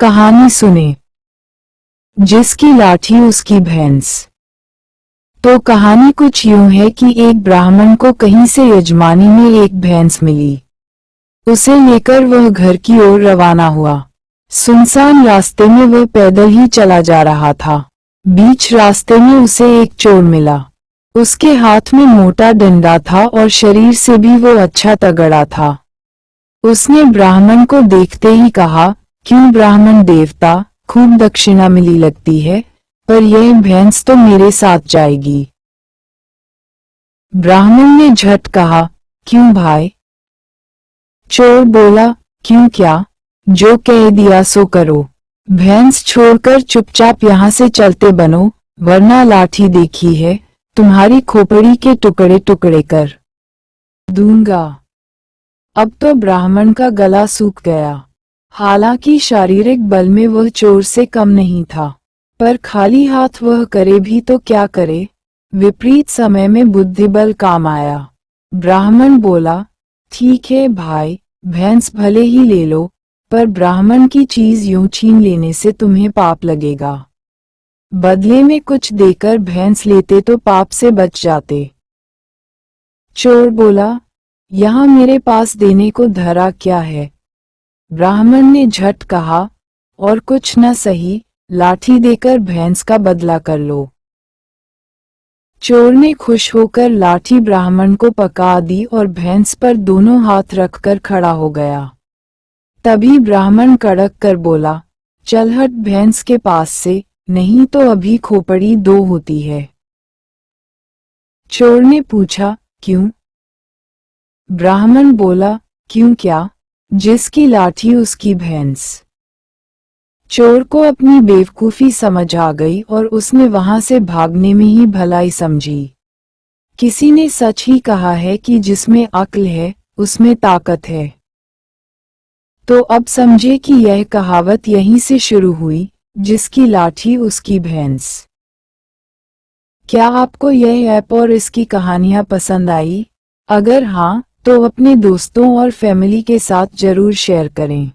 कहानी सुने। जिसकी लाठी उसकी भैंस। तो कहानी कुछ यूं है कि एक ब्राह्मण को कहीं से यजमानी में एक भैंस मिली। उसे लेकर वह घर की ओर रवाना हुआ। सुनसान रास्ते में वह पैदल ही चला जा रहा था। बीच रास्ते में उसे एक चोर मिला। उसके हाथ में मोटा डंडा था और शरीर से भी वो अच्छा तगड़ा था। उसने ब्राह्मण को देखते ही कहा, क्यों ब्राह्मण देवता, खूब दक्षिणा मिली लगती है, पर यह भैंस तो मेरे साथ जाएगी। ब्राह्मण ने झट कहा, क्यों भाई? चोर बोला, क्यों क्या, जो कह दिया सो करो। भैंस छोड़कर चुपचाप यहाँ से चलते बनो, वरना लाठी देखी है, तुम्हारी खोपड़ी के टुकड़े टुकड़े कर दूंगा। अब तो ब्राह्मण का गला सूख गया। हालांकि शारीरिक बल में वह चोर से कम नहीं था, पर खाली हाथ वह करे भी तो क्या करे। विपरीत समय में बुद्धिबल काम आया। ब्राह्मण बोला, ठीक है भाई, भैंस भले ही ले लो, पर ब्राह्मण की चीज यूं छीन लेने से तुम्हें पाप लगेगा। बदले में कुछ देकर भैंस लेते तो पाप से बच जाते। चोर बोला, यहाँ मेरे पास देने को धरा क्या है? ब्राह्मण ने झट कहा, और कुछ न सही, लाठी देकर भैंस का बदला कर लो। चोर ने खुश होकर लाठी ब्राह्मण को पका दी और भैंस पर दोनों हाथ रखकर खड़ा हो गया। तभी ब्राह्मण कड़क कर बोला, चल हट भैंस के पास से, नहीं तो अभी खोपड़ी दो होती है। चोर ने पूछा, क्यों? ब्राह्मण बोला, क्यों क्या, जिसकी लाठी उसकी भैंस। चोर को अपनी बेवकूफी समझ आ गई और उसने वहां से भागने में ही भलाई समझी। किसी ने सच ही कहा है कि जिसमें अक्ल है, उसमें ताकत है। तो अब समझे कि यह कहावत यहीं से शुरू हुई, जिसकी लाठी उसकी भैंस। क्या आपको यह ऐप और इसकी कहानियां पसंद आई? अगर हाँ, तो अपने दोस्तों और फैमिली के साथ जरूर शेयर करें।